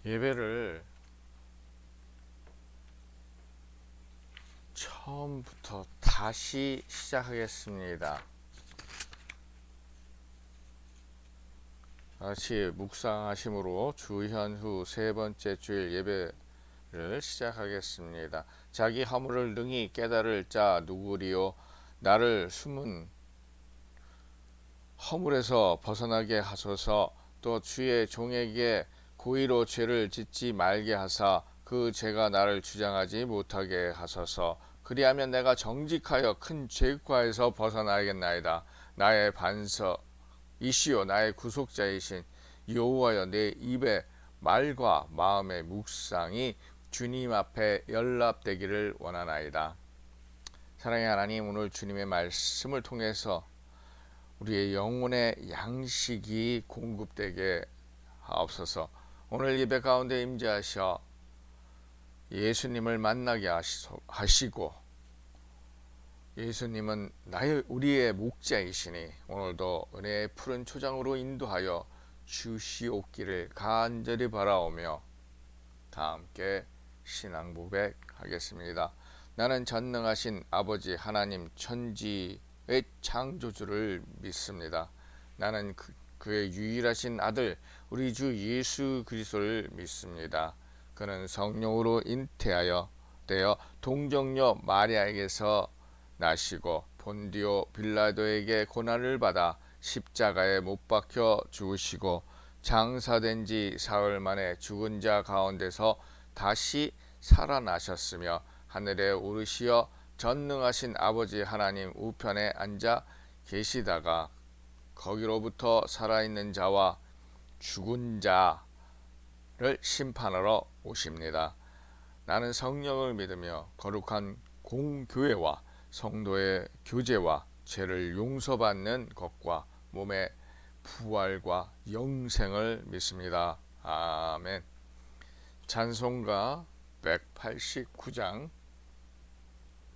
예배를 처음부터 다시 시작하겠습니다. 다시 묵상하심으로 주현후 세 번째 주일 예배를 시작하겠습니다. 자기 허물을 능히 깨달을 자 누구리요? 나를 숨은 허물에서 벗어나게 하소서. 또 주의 종에게 고의로 죄를 짓지 말게 하사 그 죄가 나를 주장하지 못하게 하소서. 그리하면 내가 정직하여 큰 죄과에서 벗어나겠나이다. 나의 반석이시요 나의 구속자이신 여호와여, 내 입의 말과 마음의 묵상이 주님 앞에 연락되기를 원하나이다. 사랑의 하나님, 오늘 주님의 말씀을 통해서 우리의 영혼의 양식이 공급되게 하옵소서. 오늘 예배 가운데 임재하셔 예수님을 만나게 하시고, 예수님은 우리의 목자이시니 오늘도 은혜의 푸른 초장으로 인도하여 주시옵기를 간절히 바라오며 다 함께 신앙 고백하겠습니다. 나는 전능하신 아버지 하나님 천지의 창조주를 믿습니다. 나는 그의 유일하신 아들 우리 주 예수 그리스도를 믿습니다. 그는 성령으로 잉태하여 되어 동정녀 마리아에게서 나시고 본디오 빌라도에게 고난을 받아 십자가에 못 박혀 죽으시고 장사된 지 사흘 만에 죽은 자 가운데서 다시 살아나셨으며 하늘에 오르시어 전능하신 아버지 하나님 우편에 앉아 계시다가 거기로부터 살아있는 자와 죽은 자를 심판하러 오십니다. 나는 성령을 믿으며 거룩한 공교회와 성도의 교제와 죄를 용서받는 것과 몸의 부활과 영생을 믿습니다. 아멘. 찬송가 189장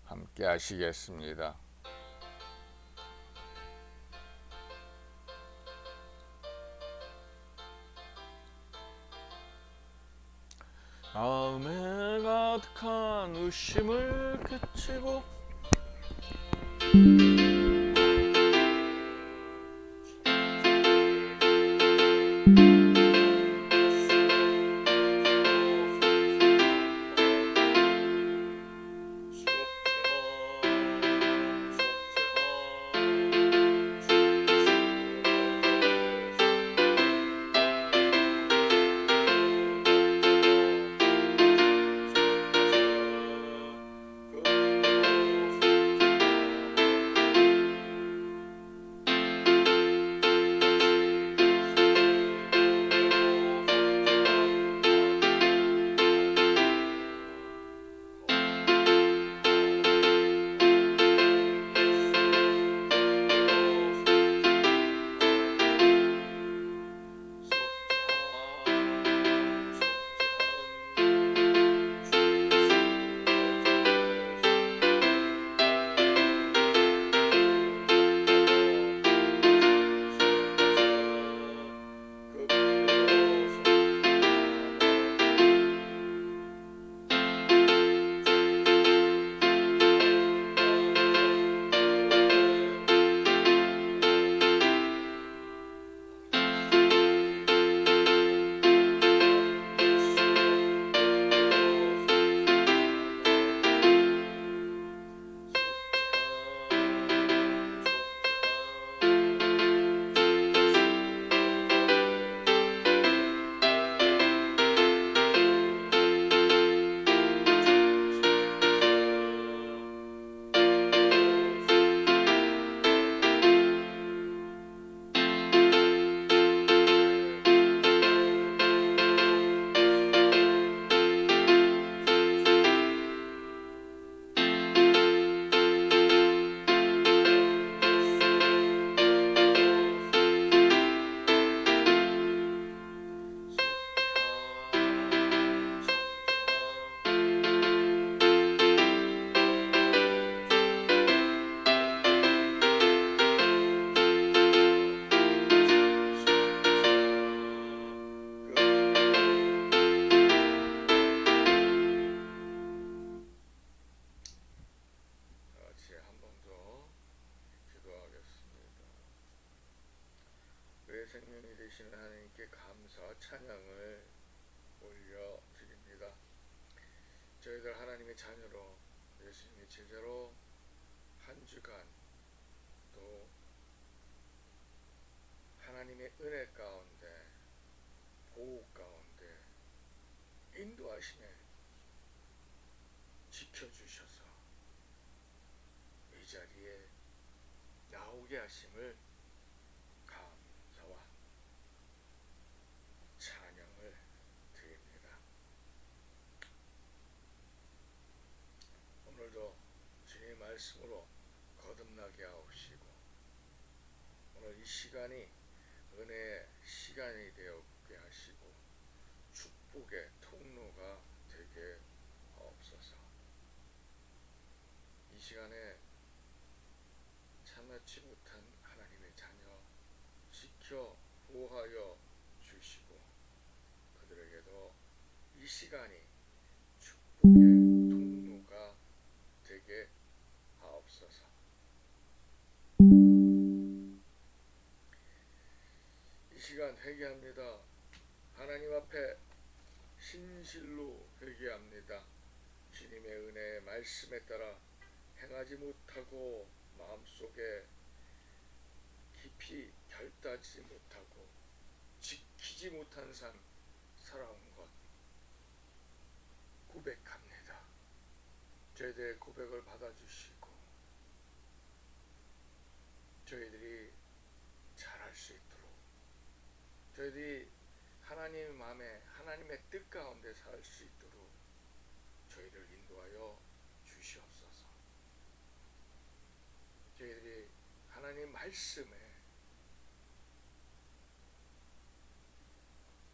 함께 하시겠습니다. 마음에 가득한 의심을 그치고 생명이 되시는 하나님께 감사 찬양을 올려드립니다. 저희들 하나님의 자녀로 예수님의 제자로 한 주간 또 하나님의 은혜 가운데 보호 가운데 인도하심에 지켜주셔서 이 자리에 나오게 하심을 감사와 찬양을 드립니다. 오늘도 주님의 말씀으로 거듭나게 하옵시고 오늘 이 시간이 은혜의 시간이 되었게 하시고 축복의 통로가 되게 하옵소서. 이 시간에 참여치 못한 하나님의 자녀 지켜 보호하여 주시고 그들에게도 이 시간이 축복의 통로가 되게 하옵소서. 이 시간 회개합니다. 하나님 앞에 신실로 회개합니다. 주님의 은혜의 말씀에 따라 행하지 못하고 마음속에 깊이 결단하지 못하고 지키지 못한 삶 살아온 것 고백합니다. 저희들의 고백을 받아주시고 저희들이 잘할 수 있도록 저희들이 하나님의 마음에 하나님의 뜻 가운데 살 수 있도록 저희를 인도하여 주시옵소서. 저희들이 하나님 말씀에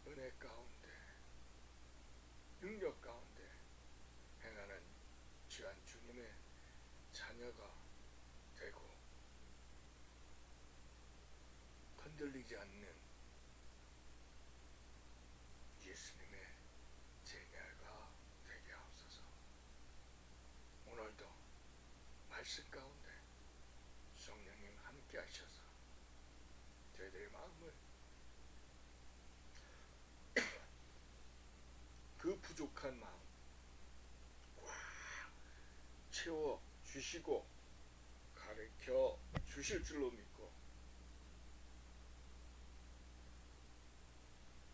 은혜 가운데 능력 가운데 행하는 귀한 주님의 자녀가 되고 흔들리지 않는 예수님의 제자가 되게 하옵소서. 오늘도 말씀 가운데 성령님 함께 하셔서 저희들의 마음을 그 부족한 마음 꽉 채워 주시고 가르쳐 주실 줄로 믿고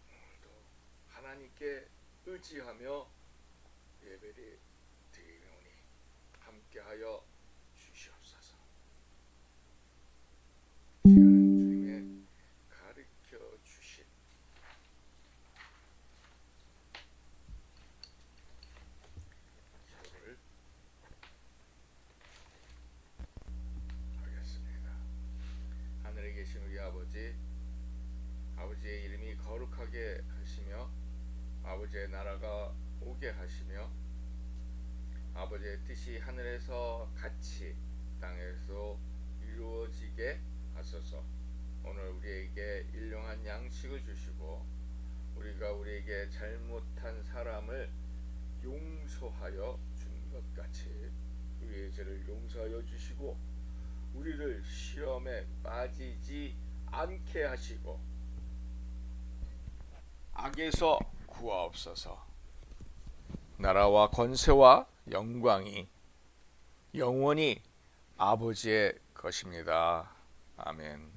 오늘도 하나님께 의지하며 예배를 드리노니 함께하여 주시옵소서. 시간은 주님의 가르쳐 주신 기도를 하겠습니다. 하늘에 계신 우리 아버지, 아버지의 이름이 거룩하게 하시며 아버지의 나라가 오게 하시며 아버지의 뜻이 하늘에서 같이 땅에서 이루어지게 하소서. 오늘 우리에게 일용한 양식을 주시고 우리가 우리에게 잘못한 사람을 용서하여 준 것 같이 우리의 죄를 용서하여 주시고 우리를 시험에 빠지지 않게 하시고 악에서 구하옵소서. 나라와 권세와 영광이 영원히 아버지의 것입니다. 아멘.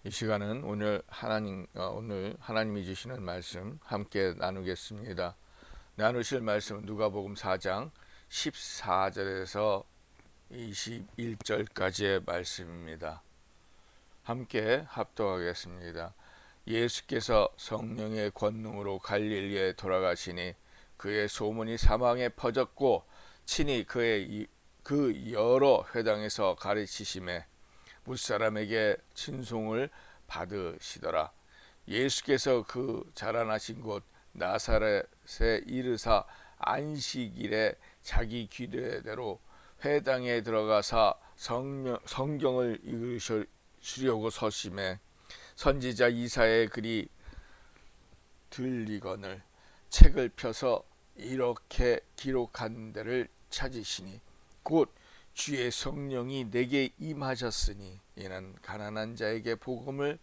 이 시간은 오늘 하나님이 주시는 말씀 함께 나누겠습니다. 나누실 말씀은 누가복음 4장 14절에서 21절까지의 말씀입니다. 함께 합독하겠습니다. 예수께서 성령의 권능으로 갈릴리에 돌아가시니 그의 소문이 사방에 퍼졌고 친히 그 여러 회당에서 가르치심에 무사람에게 친송을 받으시더라. 예수께서 그 자라나신 곳 나사렛에 이르사 안식일에 자기 규례대로 회당에 들어가사 성경을 읽으시려고 서심해 선지자 이사야의 글이 들리거늘 책을 펴서 이렇게 기록한 데를 찾으시니 곧 주의 성령이 내게 임하셨으니 이는 가난한 자에게 복음을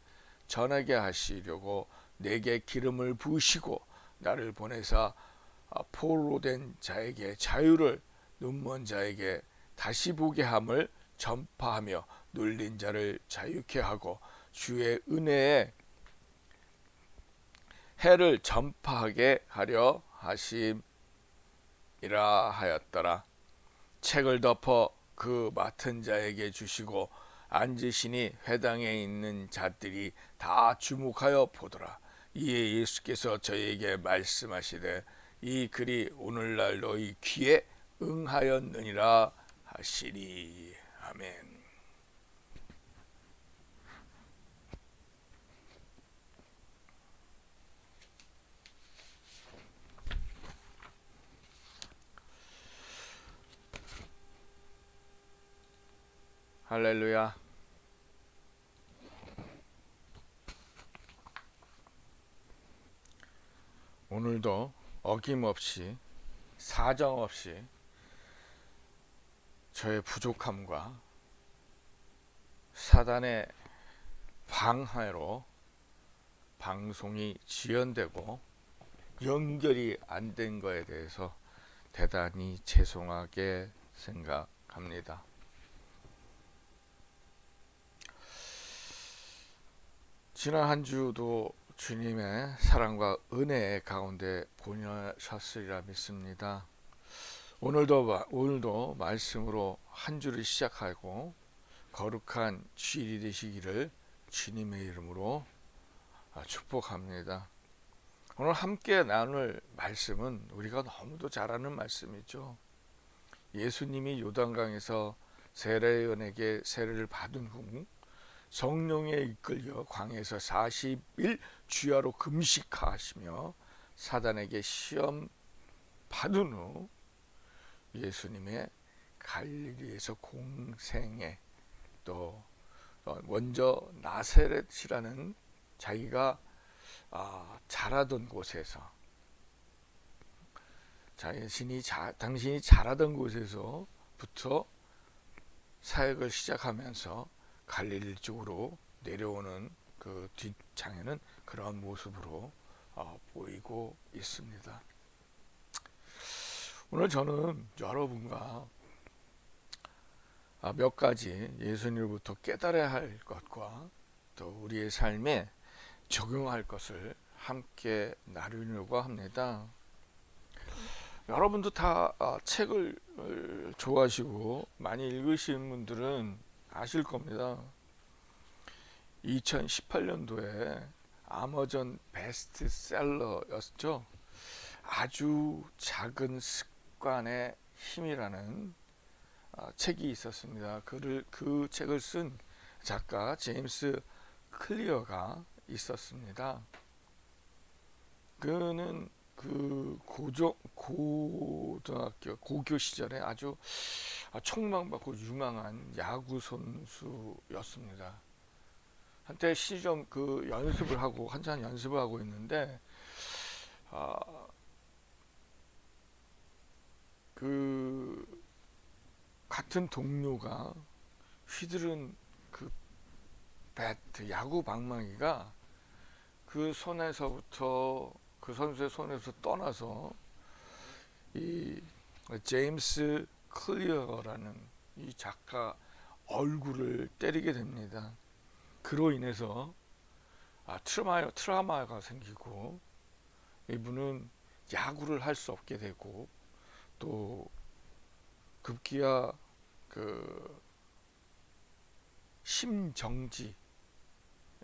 전하게 하시려고 내게 기름을 부으시고 나를 보내사 포로로 된 자에게 자유를, 눈먼 자에게 다시 보게 함을 전파하며 눌린 자를 자유케 하고 주의 은혜의 해를 전파하게 하려 하심이라 하였더라. 책을 덮어 그 맡은 자에게 주시고 앉으시니 회당에 있는 자들이 다 주목하여 보더라. 이에 예수께서 저희에게 말씀하시되 이 글이 오늘날 너희 귀에 응하였느니라 하시니. 아멘. 할렐루야. 오늘도 어김없이 사정없이 저의 부족함과 사단의 방해로 방송이 지연되고 연결이 안 된 거에 대해서 대단히 죄송하게 생각합니다. 지난 한 주도 주님의 사랑과 은혜 가운데 보내셨으리라 믿습니다. 오늘도 말씀으로 한 주를 시작하고 거룩한 주일이 되시기를 주님의 이름으로 축복합니다. 오늘 함께 나눌 말씀은 우리가 너무도 잘 아는 말씀이죠. 예수님이 요단강에서 세례요한에게 세례를 받은 후 성령에 이끌려 광야에서 40일 주야로 금식하시며 사단에게 시험 받은 후 예수님의 갈릴리에서 공생에 또 먼저 나사렛이라는 자기가 자라던 곳에서 당신이 자라던 곳에서부터 사역을 시작하면서 갈릴리 쪽으로 내려오는 그 뒷장에는 그런 모습으로 보이고 있습니다. 오늘 저는 여러분과 몇 가지 예수님으로부터 깨달아야 할 것과 또 우리의 삶에 적용할 것을 함께 나누려고 합니다. 여러분도 다 책을 좋아하시고 많이 읽으시는 분들은 아실 겁니다. 2018년도에 아마존 베스트셀러였죠. 아주 작은 습관의 힘이라는 책이 있었습니다. 그 책을 쓴 작가 제임스 클리어가 있었습니다. 그는 그 고등학교 고교 시절에 아주 촉망받고 유망한 야구 선수였습니다. 한때 시점 한참 연습을 하고 있는데 그 같은 동료가 휘두른 그 배트 야구 방망이가 그 선수의 손에서 떠나서 이 제임스 클리어라는 이 작가 얼굴을 때리게 됩니다. 그로 인해서 트라우마가 생기고 이분은 야구를 할 수 없게 되고 또 급기야 그 심정지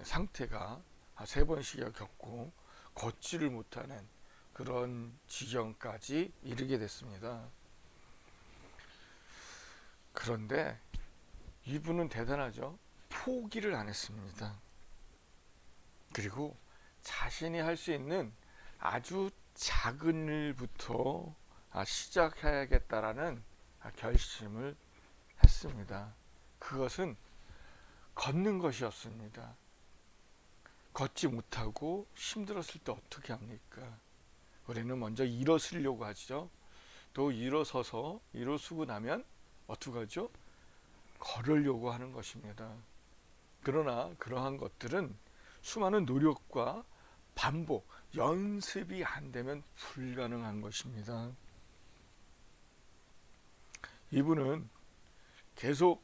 상태가 3번씩이나 겪고 걷지를 못하는 그런 지경까지 이르게 됐습니다. 그런데 이분은 대단하죠. 포기를 안 했습니다. 그리고 자신이 할 수 있는 아주 작은 일부터 시작해야겠다라는 결심을 했습니다. 그것은 걷는 것이었습니다. 걷지 못하고 힘들었을 때 어떻게 합니까? 우리는 먼저 일어서려고 하죠. 또 일어서고 나면 어떻게 하죠? 걸으려고 하는 것입니다. 그러나 그러한 것들은 수많은 노력과 반복, 연습이 안 되면 불가능한 것입니다. 이분은 계속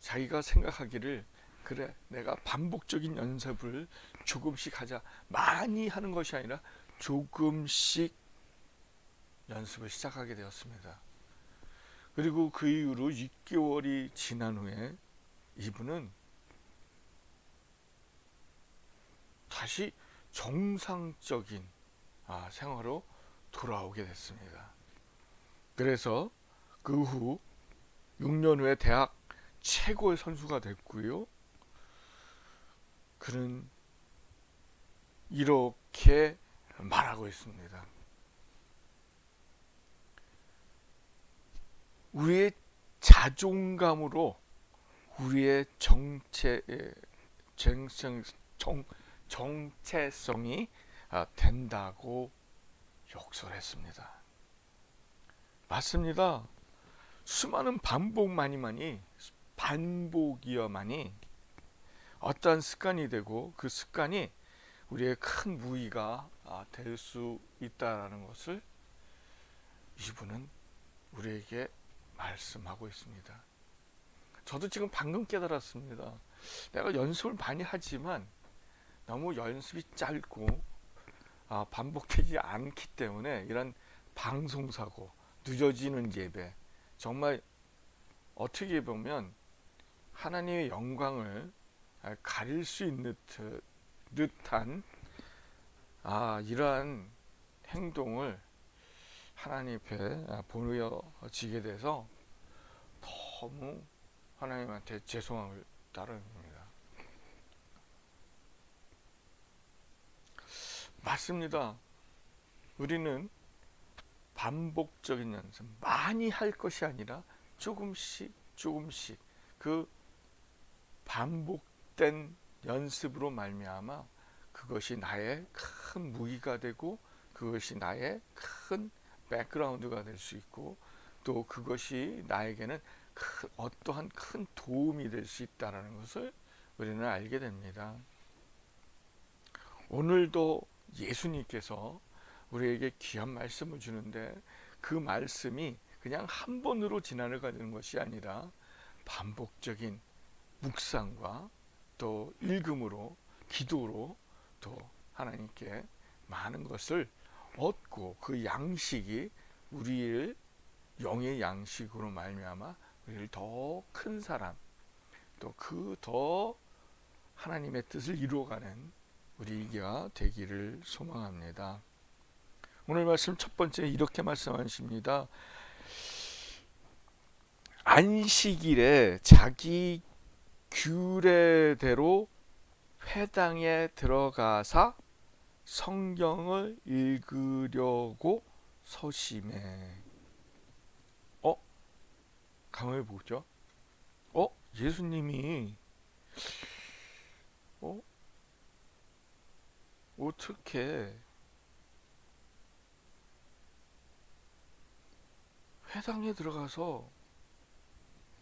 자기가 생각하기를, 그래, 내가 반복적인 연습을 조금씩 하자, 많이 하는 것이 아니라 조금씩 연습을 시작하게 되었습니다. 그리고 그 이후로 6개월이 지난 후에 이분은 다시 정상적인 생활로 돌아오게 됐습니다. 그래서 그 후 6년 후에 대학 최고의 선수가 됐고요. 그는 이렇게 말하고 있습니다. 우리의 자존감으로 우리의 정체성이 된다고 욕설했습니다. 맞습니다. 수많은 반복이어만이 어떠한 습관이 되고 그 습관이 우리의 큰 무의가 될 수 있다는 것을 이분은 우리에게 말씀하고 있습니다. 저도 지금 방금 깨달았습니다. 내가 연습을 많이 하지만 너무 연습이 짧고 반복되지 않기 때문에 이런 방송사고, 늦어지는 예배, 정말 어떻게 보면 하나님의 영광을 가릴 수 있는 듯한 이러한 행동을 하나님 앞에 보여지게 돼서 너무 하나님한테 죄송함을 따릅니다. 맞습니다. 우리는 반복적인 연습, 많이 할 것이 아니라 조금씩 그 반복된 연습으로 말미암아 그것이 나의 큰 무기가 되고 그것이 나의 큰 백그라운드가 될 수 있고 또 그것이 나에게는 어떠한 큰 도움이 될 수 있다는 것을 우리는 알게 됩니다. 오늘도 예수님께서 우리에게 귀한 말씀을 주는데 그 말씀이 그냥 한 번으로 지나가는 것이 아니라 반복적인 묵상과 또 읽음으로, 기도로 또 하나님께 많은 것을 얻고 그 양식이 우리의 영의 양식으로 말미암아 우리를 더 큰 사람, 또 그 더 하나님의 뜻을 이루어가는 우리가 되기를 소망합니다. 오늘 말씀 첫 번째 이렇게 말씀하십니다. 안식일에 자기 규례대로 회당에 들어가사 성경을 읽으려고 서심해. 가만히 보죠. 예수님이 어떻게 회당에 들어가서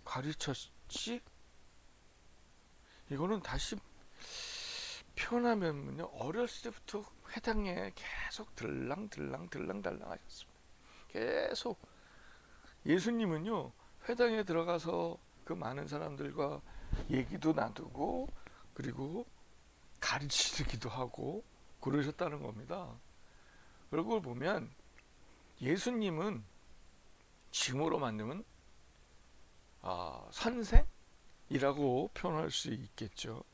가르쳤지? 이거는 다시 표현하면요, 어렸을 때부터 회당에 계속 들랑달랑 하셨습니다. 계속 예수님은요, 회당에 들어가서 그 많은 사람들과 얘기도 나누고 그리고 가르치기도 하고 그러셨다는 겁니다. 그걸 보면 예수님은 지금으로 만들면 선생이라고 표현할 수 있겠죠.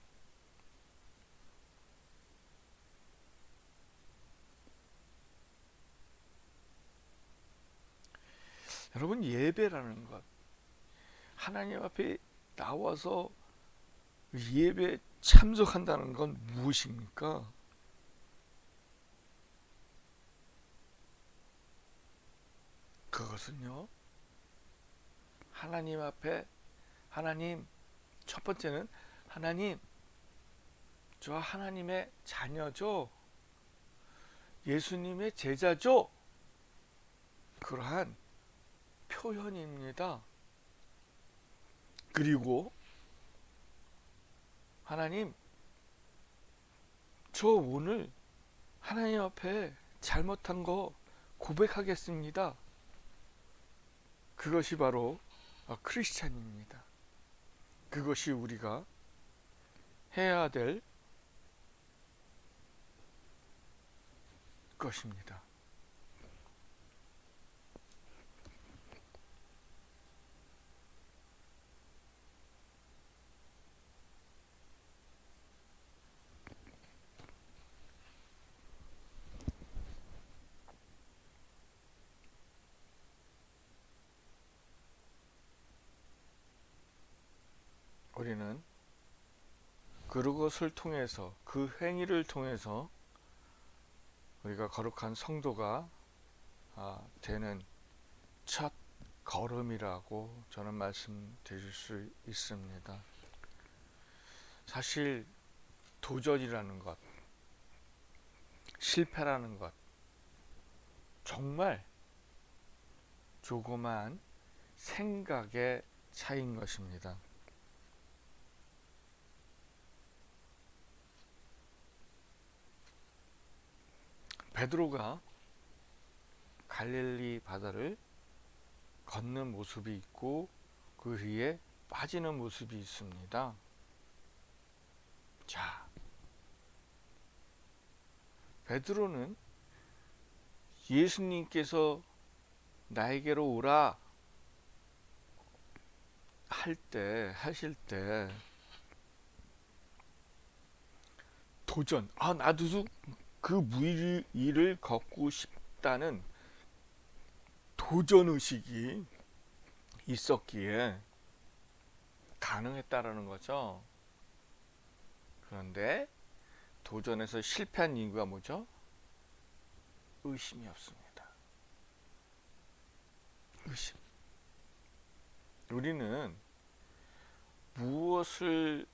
여러분, 예배라는 것, 하나님 앞에 나와서 예배에 참석한다는 건 무엇입니까? 그것은요, 하나님 앞에, 첫 번째는 하나님, 저 하나님의 자녀죠. 예수님의 제자죠. 그러한 표현입니다. 그리고 하나님, 저 오늘 하나님 앞에 잘못한 거 고백하겠습니다. 그것이 바로 크리스찬입니다. 그것이 우리가 해야 될 것입니다. 우리는 그것을 통해서, 그 행위를 통해서 우리가 거룩한 성도가 되는 첫 걸음이라고 저는 말씀드릴 수 있습니다. 사실 도전이라는 것, 실패라는 것, 정말 조그만 생각의 차이인 것입니다. 베드로가 갈릴리 바다를 걷는 모습이 있고 그 위에 빠지는 모습이 있습니다. 자, 베드로는 예수님께서 나에게로 오라 하실 때 도전, 나도 그 물 위를 걷고 싶다는 도전의식이 있었기에 가능했다라는 거죠. 그런데 도전에서 실패한 이유가 뭐죠? 의심이 없습니다. 의심. 우리는 무엇을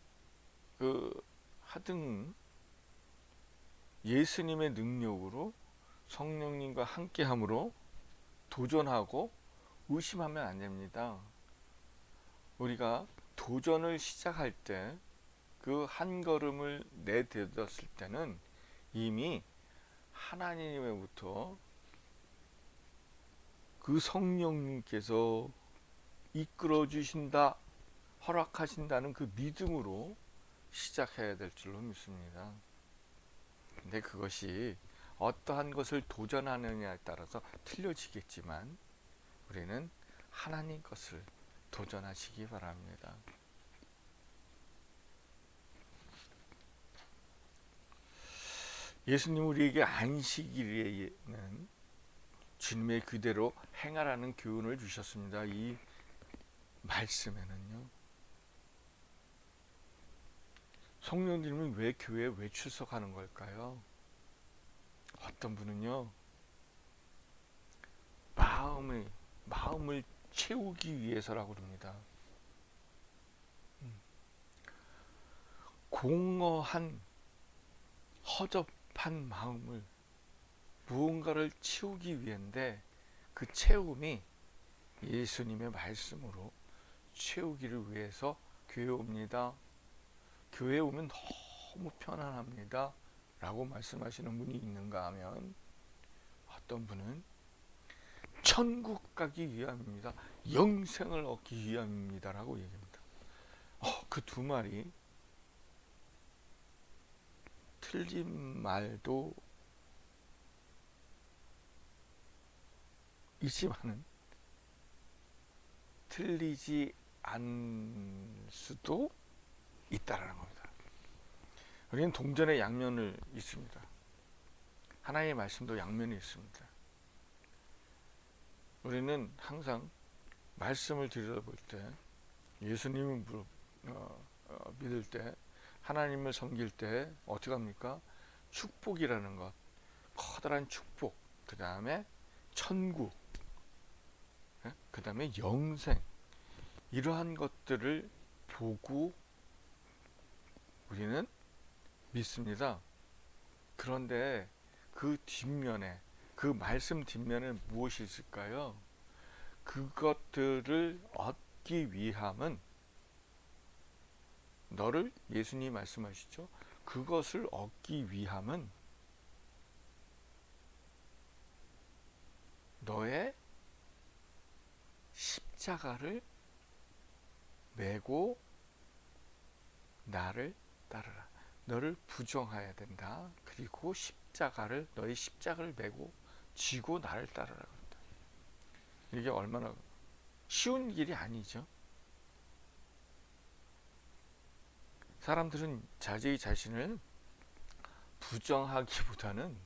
하든 예수님의 능력으로, 성령님과 함께함으로 도전하고 의심하면 안 됩니다. 우리가 도전을 시작할 때, 그 한 걸음을 내딛었을 때는 이미 하나님으로부터 그 성령님께서 이끌어 주신다, 허락하신다는 그 믿음으로 시작해야 될 줄로 믿습니다. 근데 그것이 어떠한 것을 도전하느냐에 따라서 틀려지겠지만 우리는 하나님 것을 도전하시기 바랍니다. 예수님 우리에게 안식일에는 주님의 그대로 행하라는 교훈을 주셨습니다. 이 말씀에는요. 성령님은 왜 교회에 왜 출석하는 걸까요? 어떤 분은요, 마음을 채우기 위해서라고 합니다. 공허한 허접한 마음을 무언가를 채우기 위한데 그 채움이 예수님의 말씀으로 채우기를 위해서 교회에 옵니다. 교회에 오면 너무 편안합니다 라고 말씀하시는 분이 있는가 하면, 어떤 분은 천국 가기 위함입니다, 영생을 얻기 위함입니다 라고 얘기합니다. 그 두 말이 틀린 말도 있지만은 틀리지 않을 수도 있다라는 겁니다. 우리는 동전의 양면을 있습니다. 하나님의 말씀도 양면이 있습니다. 우리는 항상 말씀을 들여다볼 때, 예수님을 믿을 때, 하나님을 섬길 때 어떻게 합니까? 축복이라는 것, 커다란 축복, 그 다음에 천국, 그 다음에 영생, 이러한 것들을 보고 우리는 믿습니다. 그런데 그 뒷면에, 그 말씀 뒷면에 무엇이 있을까요? 그것들을 얻기 위함은, 너를, 예수님이 말씀하시죠. 그것을 얻기 위함은 너의 십자가를 메고 나를 따르라. 너를 부정해야 된다. 그리고 너의 십자가를 메고 지고 나를 따르라. 이게 얼마나 쉬운 길이 아니죠. 사람들은 자기 자신을 부정하기보다는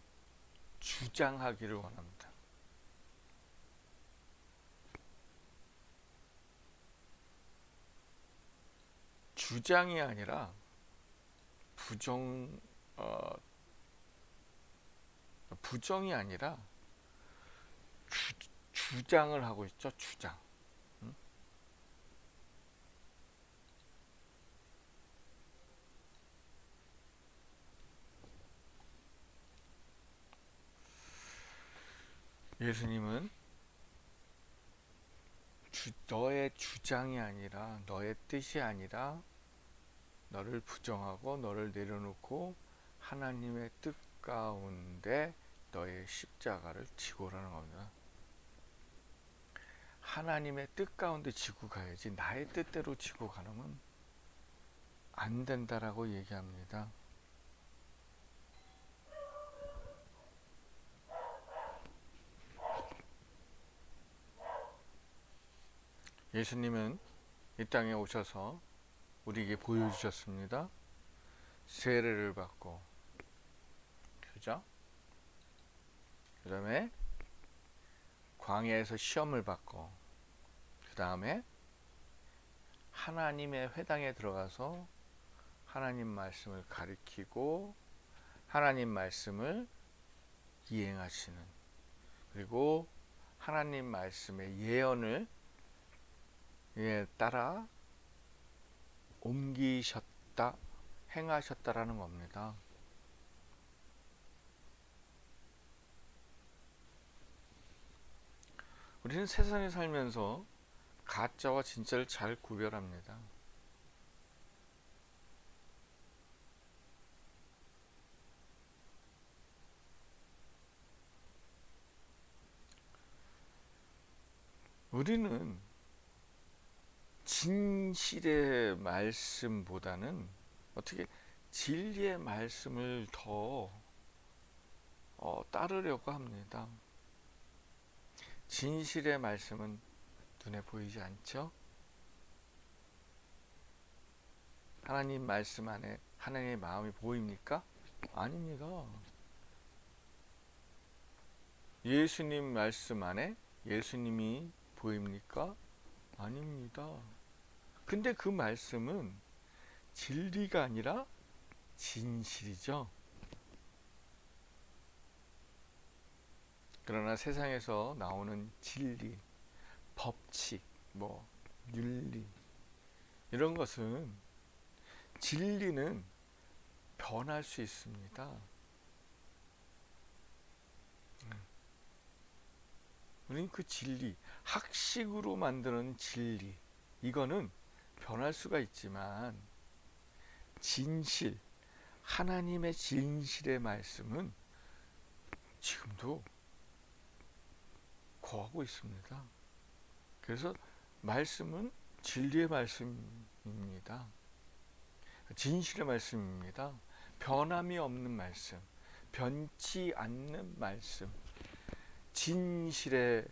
주장하기를 원합니다. 주장이 아니라 부정이 아니라 주장을 하고 있죠. 주장. 예수님은 너의 주장이 아니라, 너의 뜻이 아니라 너를 부정하고 너를 내려놓고 하나님의 뜻 가운데 너의 십자가를 지고라는 겁니다. 하나님의 뜻 가운데 지고 가야지 나의 뜻대로 지고 가는 안 된다라고 얘기합니다. 예수님은 이 땅에 오셔서 우리에게 보여주셨습니다. 세례를 받고, 그죠? 그 다음에 광야에서 시험을 받고, 그 다음에 하나님의 회당에 들어가서 하나님 말씀을 가르치고 하나님 말씀을 이행하시는, 그리고 하나님 말씀의 예언을 따라 옮기셨다, 행하셨다라는 겁니다. 우리는 세상에 살면서 가짜와 진짜를 잘 구별합니다. 우리는 진실의 말씀보다는 어떻게 진리의 말씀을 더 따르려고 합니다. 진실의 말씀은 눈에 보이지 않죠? 하나님 말씀 안에 하나님의 마음이 보입니까? 아닙니다. 예수님 말씀 안에 예수님이 보입니까? 아닙니다. 근데 그 말씀은 진리가 아니라 진실이죠. 그러나 세상에서 나오는 진리, 법칙, 윤리, 이런 것은, 진리는 변할 수 있습니다. 우리는 그 진리, 학식으로 만드는 진리, 이거는 변할 수가 있지만 진실, 하나님의 진실의 말씀은 지금도 거하고 있습니다. 그래서 말씀은 진리의 말씀입니다. 진실의 말씀입니다. 변함이 없는 말씀, 변치 않는 말씀, 진실이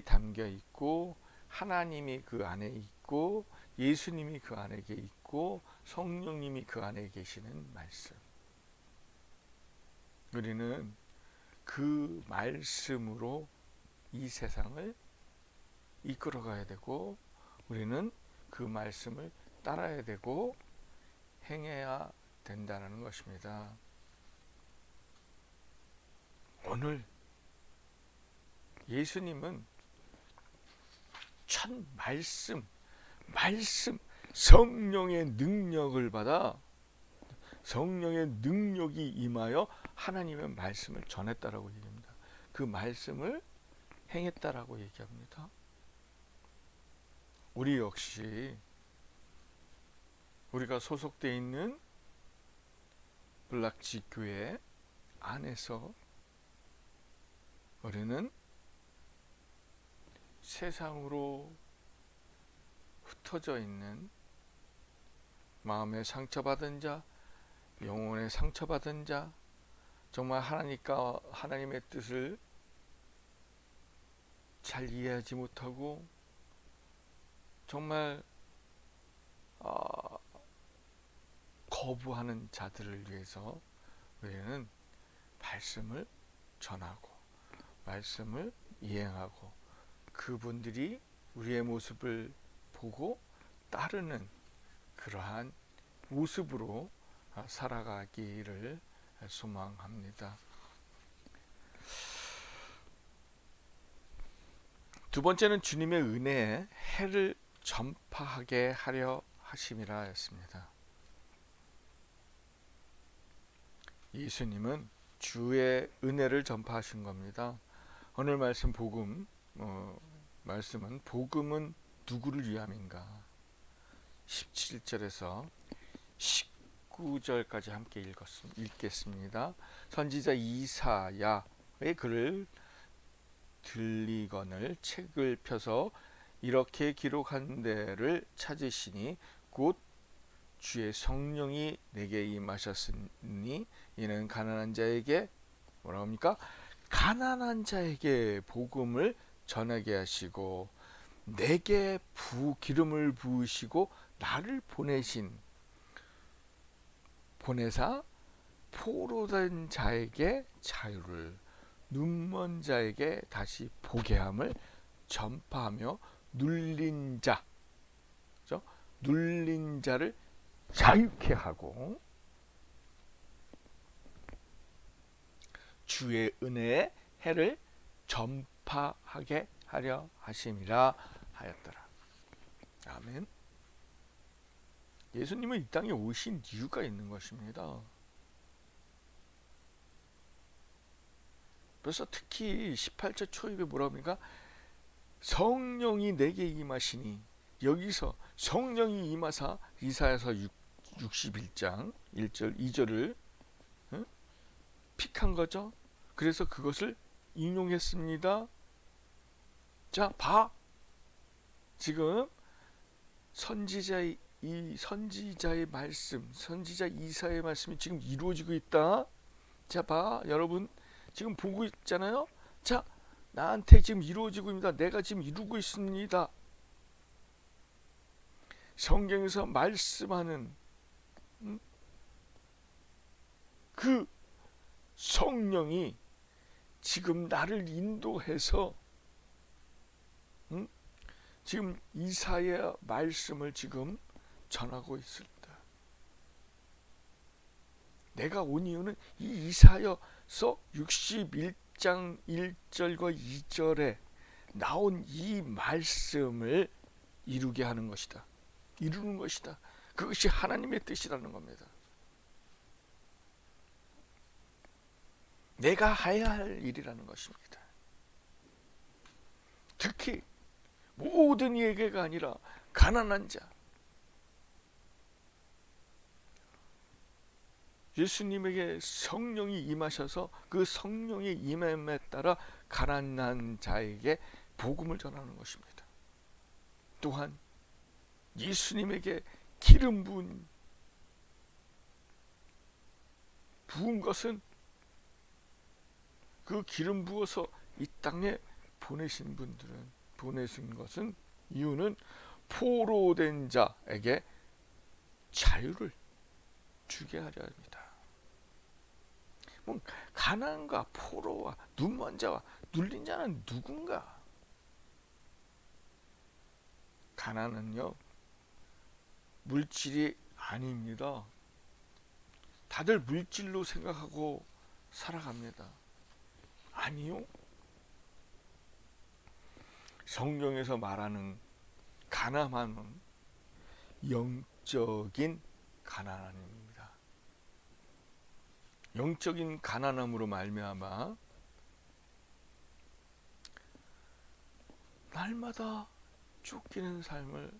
담겨 있고 하나님이 그 안에 있고 예수님이 그 안에 있고 성령님이 그 안에 계시는 말씀. 우리는 그 말씀으로 이 세상을 이끌어가야 되고, 우리는 그 말씀을 따라야 되고 행해야 된다는 것입니다. 오늘 예수님은 첫 말씀, 성령의 능력을 받아 성령의 능력이 임하여 하나님의 말씀을 전했다라고 얘기합니다. 그 말씀을 행했다라고 얘기합니다. 우리 역시 우리가 소속되어 있는 블락지 교회 안에서 우리는 세상으로 흩어져 있는 마음의 상처받은 자, 영혼의 상처받은 자, 정말 하나님과 하나님의 뜻을 잘 이해하지 못하고 정말 거부하는 자들을 위해서 우리는 말씀을 전하고 말씀을 이행하고 그분들이 우리의 모습을 보고 따르는 그러한 모습으로 살아가기를 소망합니다. 두 번째는 주님의 은혜에 해를 전파하게 하려 하심이라 했습니다. 예수님은 주의 은혜를 전파하신 겁니다. 오늘 말씀 말씀은 복음은 누구를 위함인가? 17절에서 19절까지 함께 읽겠습니다. 선지자 이사야의 글을 들리거늘 책을 펴서 이렇게 기록한 데를 찾으시니 곧 주의 성령이 내게 임하셨으니 이는 가난한 자에게 뭐라 합니까? 가난한 자에게 복음을 전하게 하시고 내게 기름을 부으시고 나를 보내사 포로된 자에게 자유를 눈먼 자에게 다시 보게 함을 전파하며 눌린 자를 자유케 하고 주의 은혜의 해를 전파하게 하려 하심이라 하였더라. 아멘. 예수님은 이 땅에 오신 이유가 있는 것입니다. 그래서 특히 18절 초입에 뭐라 합니까? 성령이 내게 임하시니, 여기서 성령이 임하사 이사야서 61장 1절 2절을 픽한 거죠. 그래서 그것을 인용했습니다. 자, 봐. 지금 선지자의 말씀, 선지자 이사야의 말씀이 지금 이루어지고 있다. 자, 봐. 여러분 지금 보고 있잖아요. 자, 나한테 지금 이루어지고 있습니다. 내가 지금 이루고 있습니다. 성경에서 말씀하는 그 성령이 지금 나를 인도해서 지금 이사야 말씀을 지금 전하고 있을 때, 내가 온 이유는 이 이사야서 61장 1절과 2절에 나온 이 말씀을 이루게 하는 것이다. 이루는 것이다. 그것이 하나님의 뜻이라는 겁니다. 내가 해야 할 일이라는 것입니다. 특히 모든 예배가 아니라 가난한 자, 예수님에게 성령이 임하셔서 그 성령의 임함에 따라 가난한 자에게 복음을 전하는 것입니다. 또한 예수님에게 기름 부은 것은, 그 기름 부어서 이 땅에 보내신 것은, 이유는 포로된 자에게 자유를 주게 하려 합니다. 가난과 포로와 눈먼 자와 눌린 자는 누군가? 가난은요, 물질이 아닙니다. 다들 물질로 생각하고 살아갑니다. 아니요. 성경에서 말하는 가난함은 영적인 가난함입니다. 영적인 가난함으로 말미암아 날마다 쫓기는 삶을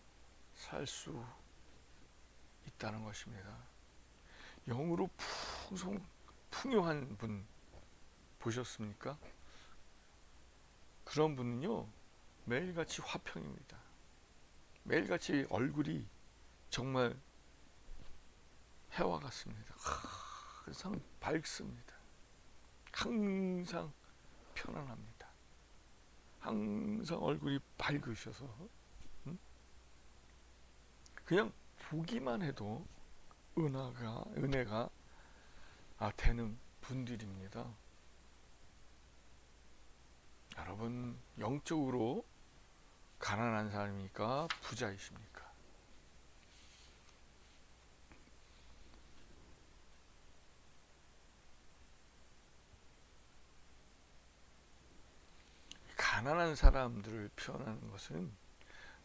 살 수 있다는 것입니다. 영으로 풍요한 분 보셨습니까? 그런 분은요, 매일같이 화평입니다. 매일같이 얼굴이 정말 해와 같습니다. 항상 밝습니다. 항상 편안합니다. 항상 얼굴이 밝으셔서 그냥 보기만 해도 은혜가 되는 분들입니다. 여러분, 영적으로 가난한 사람입니까? 부자이십니까? 가난한 사람들을 표현하는 것은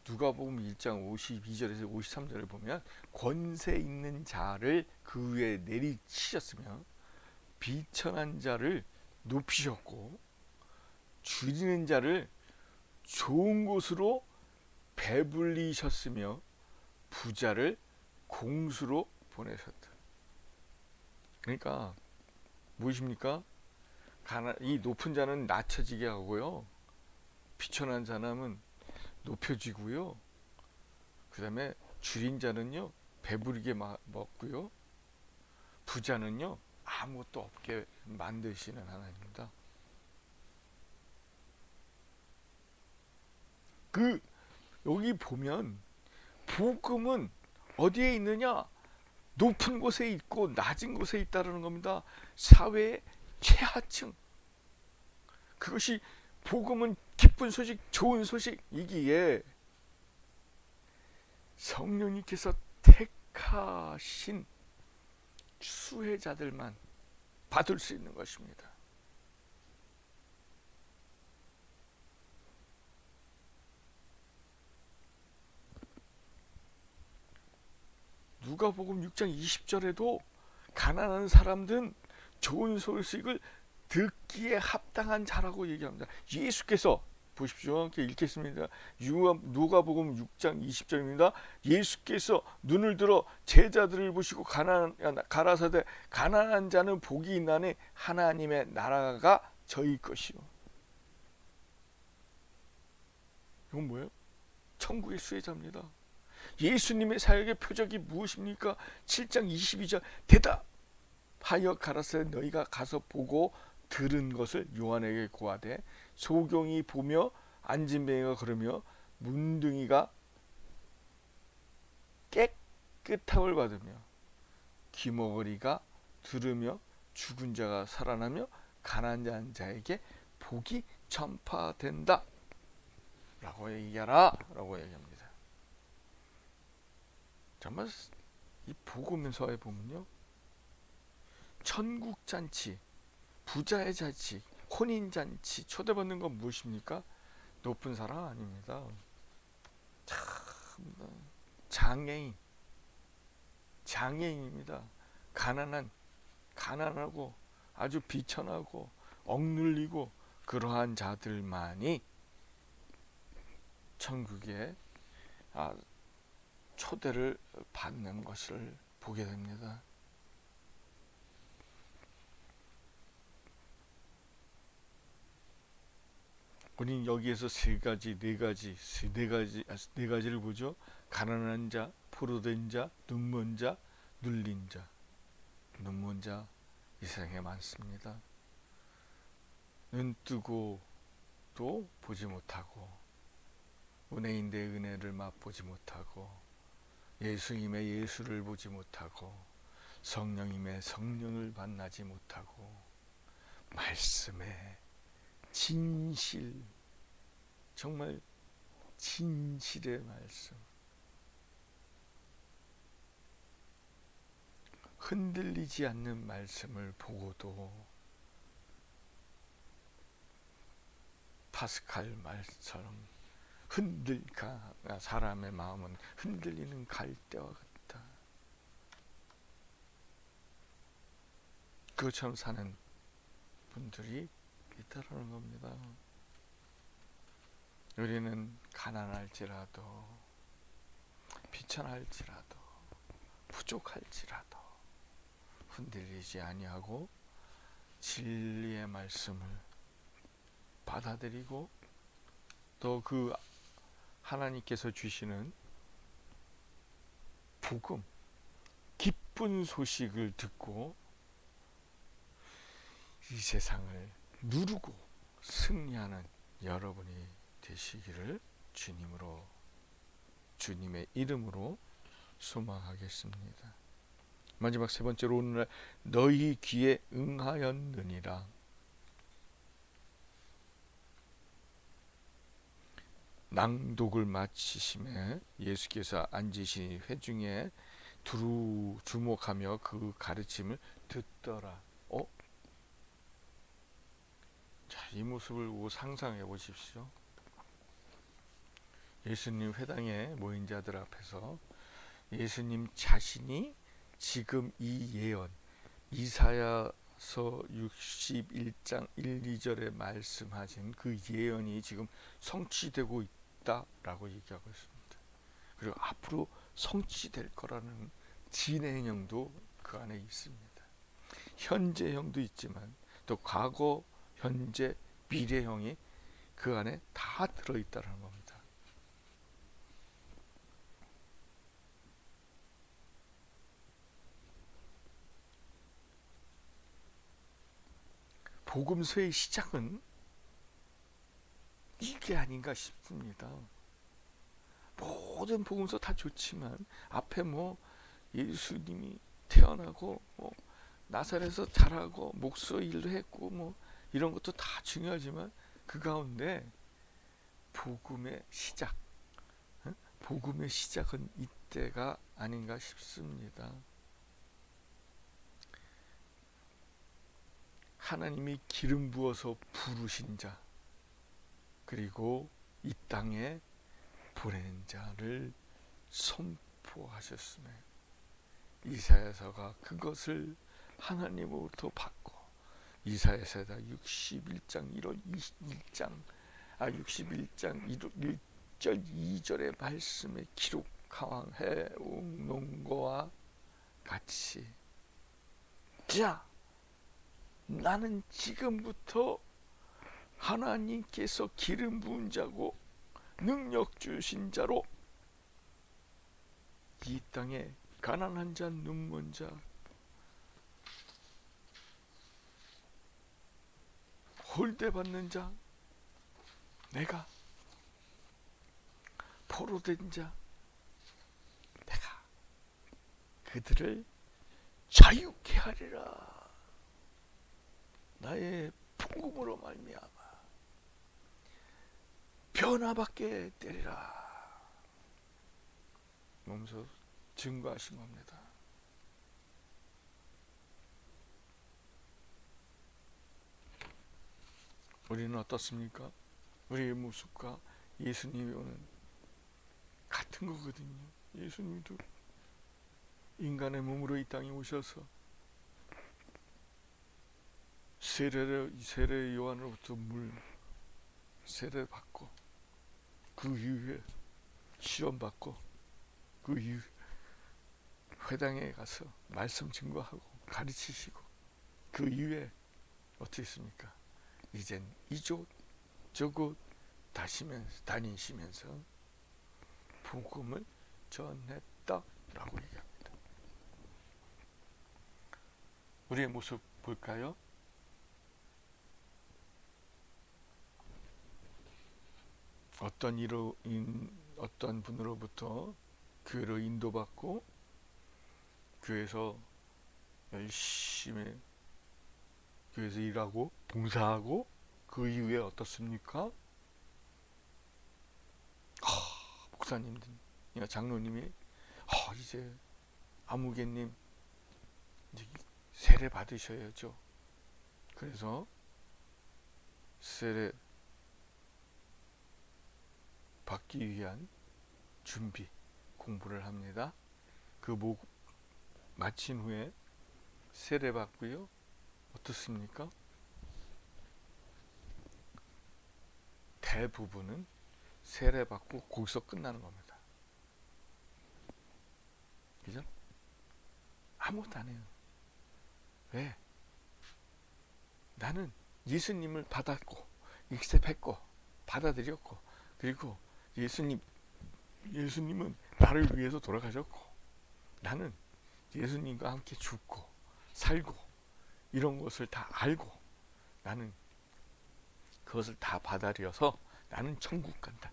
누가복음 1장 52절에서 53절을 보면 권세 있는 자를 그 위에 내리치셨으며 비천한 자를 높이셨고 줄이는 자를 좋은 곳으로 배불리셨으며 부자를 공수로 보내셨다. 그러니까 무엇입니까? 이 높은 자는 낮춰지게 하고요, 비천한 사람은 높여지고요, 그 다음에 줄인 자는요 배부르게 먹고요, 부자는요 아무것도 없게 만드시는 하나님입니다. 여기 보면 복음은 어디에 있느냐? 높은 곳에 있고 낮은 곳에 있다는 겁니다. 사회의 최하층. 그것이 복음은 기쁜 소식, 좋은 소식이기에 성령님께서 택하신 수혜자들만 받을 수 있는 것입니다. 누가복음 6장 20절에도 가난한 사람들은 좋은 소식을 듣기에 합당한 자라고 얘기합니다. 예수께서 보십시오. 이렇게 읽겠습니다. 누가복음 6장 20절입니다. 예수께서 눈을 들어 제자들을 보시고 가라사대 가난한 자는 복이 있나니 하나님의 나라가 저희 것이요. 이건 뭐예요? 천국의 수혜자입니다. 예수님의 사역의 표적이 무엇입니까? 7장 22절 대답하여 가라사대 너희가 가서 보고 들은 것을 요한에게 고하되 소경이 보며 안진뱅이가 걸으며 문둥이가 깨끗함을 받으며 귀머거리가 들으며 죽은 자가 살아나며 가난한 자에게 복이 전파된다 라고 얘기하라 라고 얘기합니다. 정말 이 복음서에 보면요, 천국잔치, 부자의 잔치, 혼인잔치 초대받는 건 무엇입니까? 높은 사람 아닙니다. 참 장애인입니다. 가난하고 아주 비천하고 억눌리고 그러한 자들만이 천국에 초대를 받는 것을 보게 됩니다. 우리는 여기에서 네 가지를 보죠. 가난한 자, 포로된 자, 눈먼 자, 눌린 자. 눈먼 자 이 세상에 많습니다. 눈 뜨고도 보지 못하고 은혜인데 은혜를 맛보지 못하고 예수님의 예수를 보지 못하고 성령님의 성령을 만나지 못하고 말씀의 진실, 정말 진실의 말씀, 흔들리지 않는 말씀을 보고도 파스칼 말처럼 사람의 마음은 흔들리는 갈대와 같다. 그것처럼 사는 분들이 있다라는 겁니다. 우리는 가난할지라도 비천할지라도 부족할지라도 흔들리지 아니하고 진리의 말씀을 받아들이고 또 그 하나님께서 주시는 복음, 기쁜 소식을 듣고 이 세상을 누르고 승리하는 여러분이 되시기를 주님의 이름으로 소망하겠습니다. 마지막 세 번째로 오늘날 너희 귀에 응하였느니라. 낭독을 마치심에 예수께서 앉으신 회중에 두루 주목하며 그 가르침을 듣더라. 자, 이 모습을 상상해 보십시오. 예수님 회당에 모인 자들 앞에서 예수님 자신이 지금 이 예언, 이사야서 61장 1, 2절에 말씀하신 그 예언이 지금 성취되고 있다라고 얘기하고 있습니다. 그리고 앞으로 성취될 거라는 진행형도 그 안에 있습니다. 현재형도 있지만 또 과거, 현재, 미래형이 그 안에 다 들어있다는 겁니다. 복음서의 시작은 이게 아닌가 싶습니다. 모든 복음서 다 좋지만 앞에 예수님이 태어나고 나사렛에서 자라고 목수 일도 했고 이런 것도 다 중요하지만 그 가운데 복음의 시작은 이때가 아닌가 싶습니다. 하나님이 기름 부어서 부르신 자, 그리고 이 땅에 보낸 자를 선포하셨음에 이사야서가 그것을 하나님으로부터 받고 이사야서다 61장 61장 1절 2절의 말씀에 기록해 놓은 것과 같이 자, 나는 지금부터 하나님께서 기름 부은 자고 능력 주신 자로 이 땅에 가난한 자, 눈먼 자, 홀대받는 자, 내가 포로된 자, 내가 그들을 자유케 하리라. 나의 복음으로 말미암아 변화받게 되리라. 몸소 증거하신 겁니다. 우리는 어떻습니까? 우리의 모습과 예수님이 오는 같은 거거든요. 예수님도 인간의 몸으로 이 땅에 오셔서 세례 요한으로부터 물 세례 받고 그 이후에 시험 받고 그 이후 회당에 가서 말씀 증거하고 가르치시고 그 이후에 어떻게 했습니까? 이젠 이곳 저곳 다니시면서 복음을 전했다라고 얘기합니다. 우리의 모습 볼까요? 어떤 분으로부터 교회로 인도받고 교회에서 열심히 교회에서 일하고 봉사하고 그 이후에 어떻습니까? 목사님들이나 장로님이 이제 아무개님 이제 세례 받으셔야죠. 그래서 세례 받기 위한 준비 공부를 합니다. 그 마친 후에 세례 받고요. 어떻습니까? 대부분은 세례받고 거기서 끝나는 겁니다. 그죠? 아무것도 안 해요. 왜? 나는 예수님을 받았고 익셉했고 받아들였고, 그리고 예수님은 나를 위해서 돌아가셨고, 나는 예수님과 함께 죽고 살고 이런 것을 다 알고, 나는 그것을 다 받아들여서 나는 천국 간다.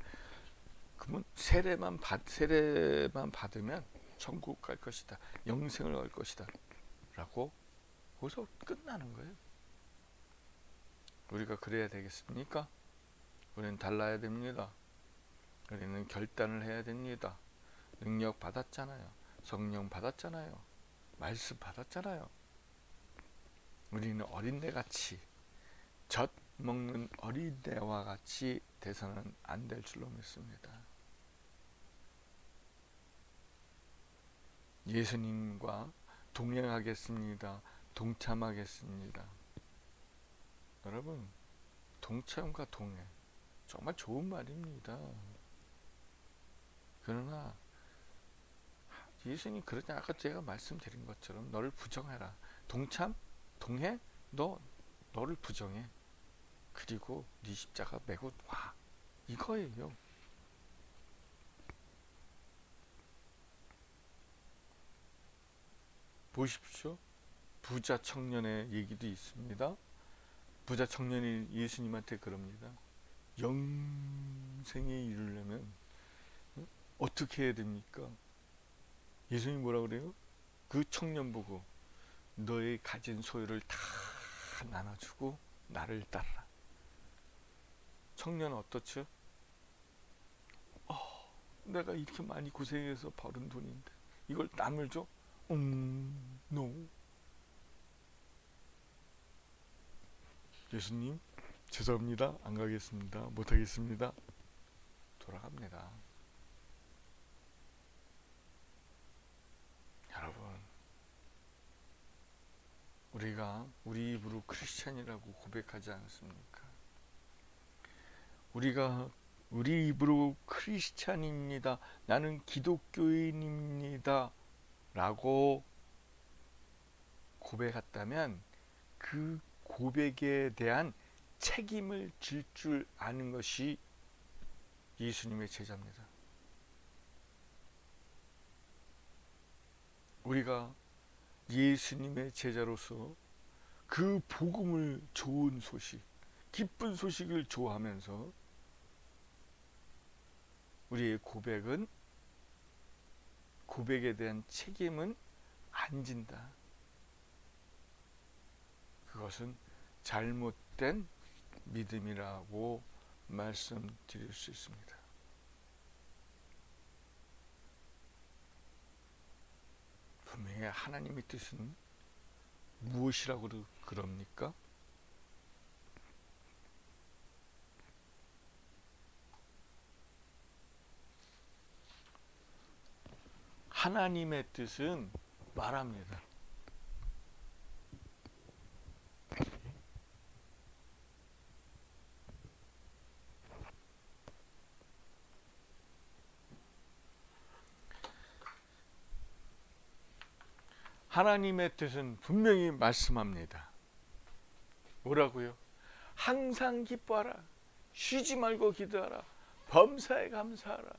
그러면 세례만 받으면 천국 갈 것이다, 영생을 갈 것이다 라고 거기서 끝나는 거예요. 우리가 그래야 되겠습니까? 우리는 달라야 됩니다. 우리는 결단을 해야 됩니다. 능력 받았잖아요. 성령 받았잖아요. 말씀 받았잖아요. 우리는 어린애같이, 젖 먹는 어린애와 같이 돼서는 안 될 줄로 믿습니다. 예수님과 동행하겠습니다. 동참하겠습니다. 여러분, 동참과 동행 정말 좋은 말입니다. 그러나 예수님 그러지, 아까 제가 말씀드린 것처럼 너를 부정해라. 동참, 동행, 너를 부정해. 그리고 네 십자가 메고 와. 이거예요. 보십시오. 부자 청년의 얘기도 있습니다. 부자 청년이 예수님한테 그럽니다. 영생에 이르려면 어떻게 해야 됩니까? 예수님 뭐라 그래요? 그 청년 보고 너의 가진 소유를 다 나눠주고 나를 따르라. 청년은 어떻죠? 내가 이렇게 많이 고생해서 벌은 돈인데 이걸 남을 줘? no. 예수님 죄송합니다. 안 가겠습니다. 못 하겠습니다. 돌아갑니다. 여러분, 우리가 우리 입으로 크리스찬이라고 고백하지 않습니까? 우리가 우리 입으로 크리스찬입니다, 나는 기독교인입니다 라고 고백했다면 그 고백에 대한 책임을 질 줄 아는 것이 예수님의 제자입니다. 우리가 예수님의 제자로서 그 복음을, 좋은 소식, 기쁜 소식을 좋아하면서 우리의 고백에 대한 책임은 안 진다. 그것은 잘못된 믿음이라고 말씀드릴 수 있습니다. 분명히 하나님의 뜻은 무엇이라고 그럽니까? 하나님의 뜻은 말합니다. 하나님의 뜻은 분명히 말씀합니다. 뭐라고요? 항상 기뻐하라. 쉬지 말고 기도하라. 범사에 감사하라.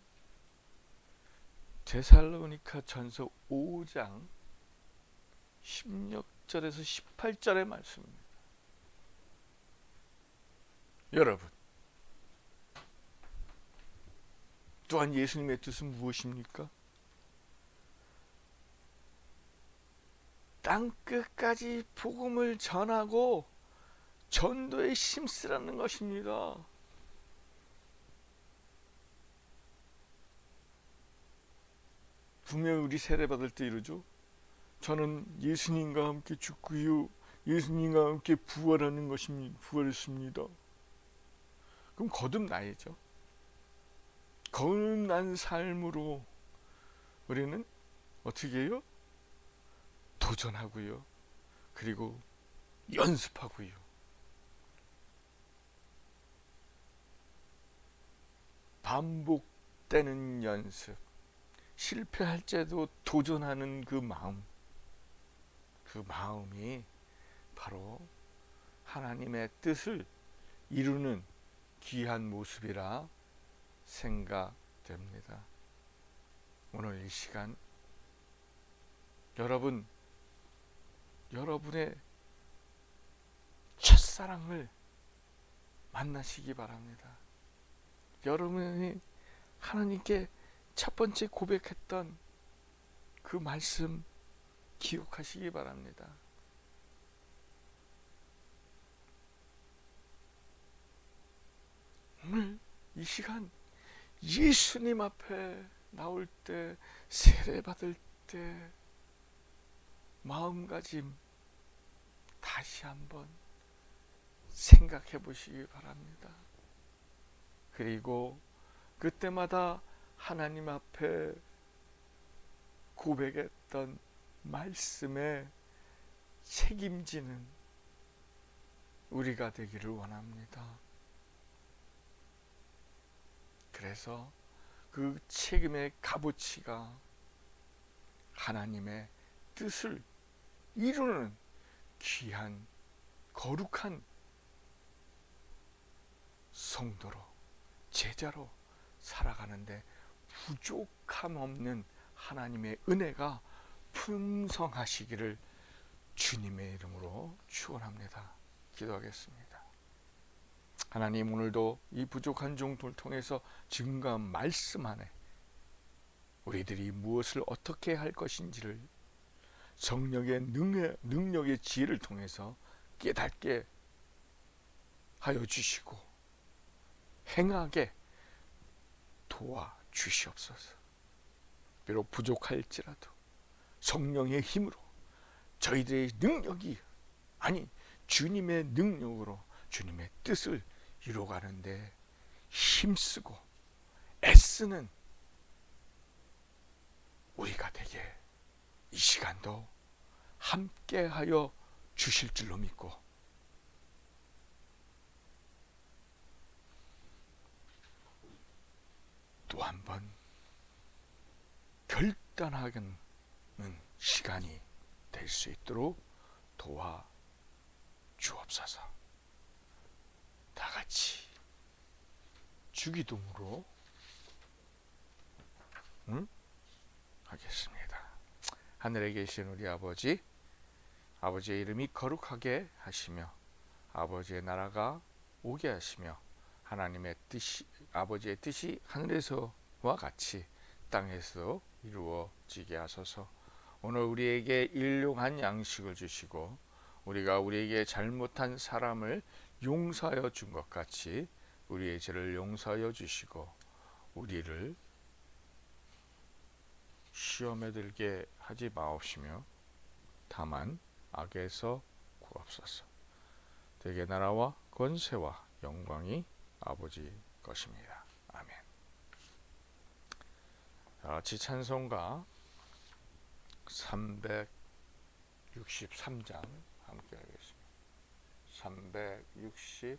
데살로니가 전서 5장 16절에서 18절의 말씀입니다. 여러분, 또한 예수님의 뜻은 무엇입니까? 땅끝까지 복음을 전하고 전도에 힘쓰라는 것입니다. 분명히 우리 세례받을 때 이러죠. 저는 예수님과 함께 죽고요, 예수님과 함께 부활하는 것입니다. 부활했습니다. 그럼 거듭나야죠. 거듭난 삶으로 우리는 어떻게 해요? 도전하고요. 그리고 연습하고요. 반복되는 연습, 실패할 때도 도전하는 그 마음이 바로 하나님의 뜻을 이루는 귀한 모습이라 생각됩니다. 오늘 이 시간 여러분의 첫사랑을 만나시기 바랍니다. 여러분이 하나님께 첫 번째 고백했던 그 말씀 기억하시기 바랍니다. 오늘 이 시간 예수님 앞에 나올 때, 세례 받을 때 마음가짐 다시 한번 생각해 보시기 바랍니다. 그리고 그때마다 하나님 앞에 고백했던 말씀에 책임지는 우리가 되기를 원합니다. 그래서 그 책임의 값어치가 하나님의 뜻을 이루는 귀한 거룩한 성도로, 제자로 살아가는데 부족함 없는 하나님의 은혜가 풍성하시기를 주님의 이름으로 축원합니다. 기도하겠습니다. 하나님, 오늘도 이 부족한 종들을 통해서 증거한 말씀 안에 우리들이 무엇을 어떻게 할 것인지를 성령의 능력의 지혜를 통해서 깨닫게 하여 주시고 행하게 도와주시옵소서. 비록 부족할지라도 성령의 힘으로 저희들의 능력이 아닌 주님의 능력으로 주님의 뜻을 이루어가는데 힘쓰고 애쓰는 우리가 되게 이 시간도 함께하여 주실 줄로 믿고 또 한 번 결단하는 시간이 될 수 있도록 도와주옵소서. 다 같이 주기도문으로 하겠습니다. 하늘에 계신 우리 아버지, 아버지의 이름이 거룩하게 하시며 아버지의 나라가 오게 하시며 하나님의 뜻이, 아버지의 뜻이 하늘에서와 같이 땅에서 이루어지게 하소서. 오늘 우리에게 일용한 양식을 주시고 우리가 우리에게 잘못한 사람을 용서하여 준 것 같이 우리의 죄를 용서하여 주시고 우리를 시험에 들게 하지 마옵시며 다만 악에서 구하옵소서. 대개 나라와 권세와 영광이 아버지 것입니다. 아멘. 다 같이 찬송가 363장 함께 하겠습니다. 363장입니다.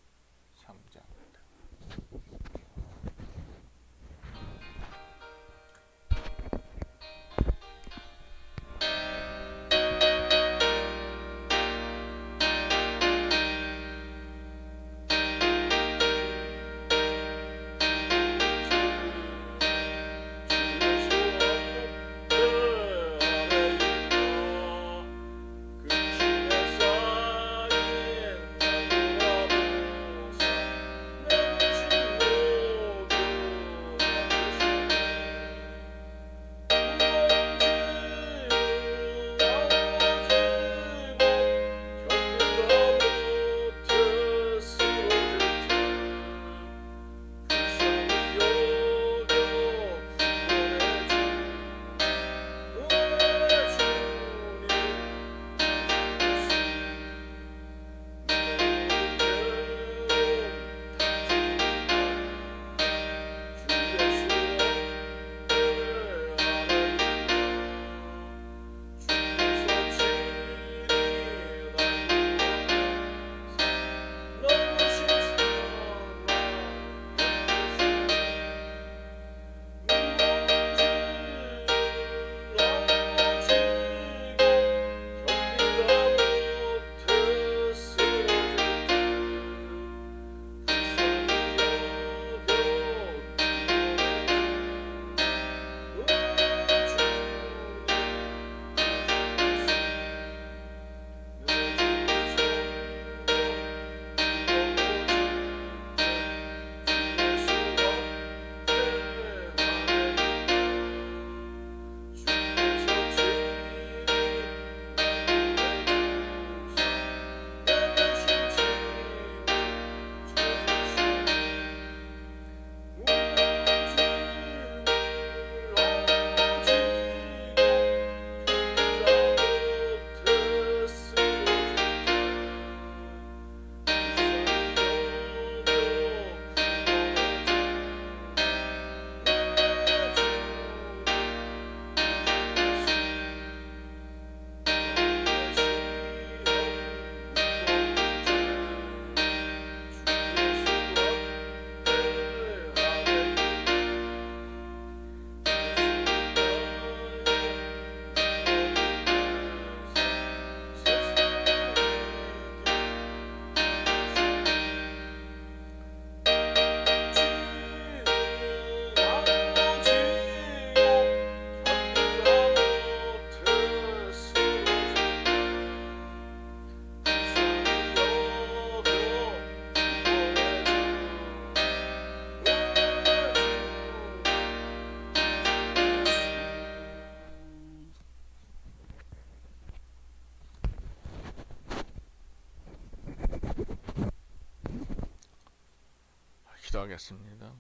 기도하겠습니다.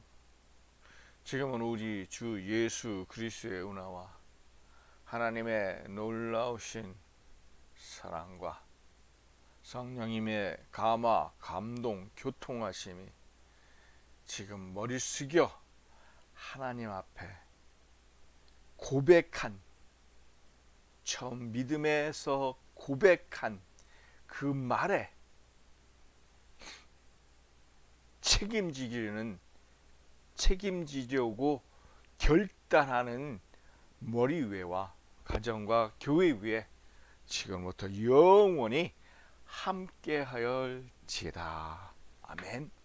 지금은 우리 주 예수 그리스도의 은혜와 하나님의 놀라우신 사랑과 성령님의 감화, 감동, 교통하심이 지금 머리 숙여 하나님 앞에 고백한, 처음 믿음에서 고백한 그 말에 책임지려고 결단하는 머리 위와 가정과 교회 위에 지금부터 영원히 함께하여지이다. 아멘.